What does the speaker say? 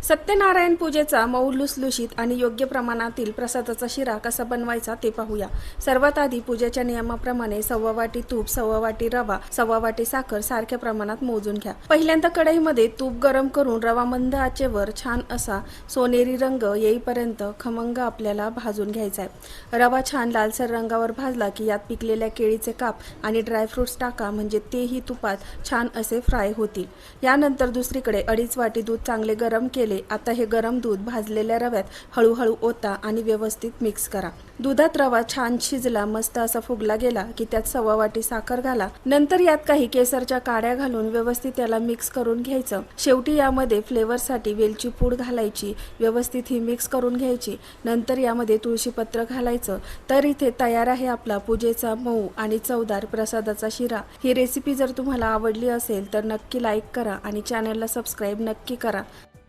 सत्यनारायण पूजेचा मऊ लुसलुशीत आणि योग्य प्रमाणातील प्रसादाचा शिरा कसा बनवायचा ते पाहूया। सर्वात आधी पूजेच्या नियमाप्रमाणे 1.25 वाटी तूप, 1.25 वाटी रवा, 1.25 वाटी साखर सारख्या प्रमाणात मोजून घ्या। पहिल्यांदा कढईमध्ये तूप गरम करून रवा मंद आचेवर छान असा सोनेरी रंग येईपर्यंत खमंग आपल्याला भाजून घ्यायचा आहे। रवा छान लालसर रंगावर भाजला की यात पिकलेल्या केळीचे काप आणि ड्रायफ्रुट्स टाका, म्हणजे तेही तुपात छान असे फ्राय होतील। यानंतर दुसरीकडे 2.5 वाटी दूध चांगले गरम केले। आता हे गरम दूध भाजलेल्या रव्यात हळूहळू ओता आणि व्यवस्थित मिक्स करा। दुधात रवा छान शिजला, मस्त असा फुगला गेला की त्यात 1.25 वाटी साखर घाला। नंतर यात काही केसरच्या काड्या घालून व्यवस्थित याला मिक्स करून घ्यायचं। शेवटी यामध्ये फ्लेवरसाठी वेलची पूड घालायची, व्यवस्थित ही मिक्स करून घ्यायची। नंतर यामध्ये तुळशीपत्र घालायचं। तर इथे तयार आहे आपला पूजेचा मऊ आणि चवदार प्रसादाचा शिरा। ही रेसिपी जर तुम्हाला आवडली असेल तर नक्की लाईक करा आणि चॅनलला सबस्क्राईब नक्की करा।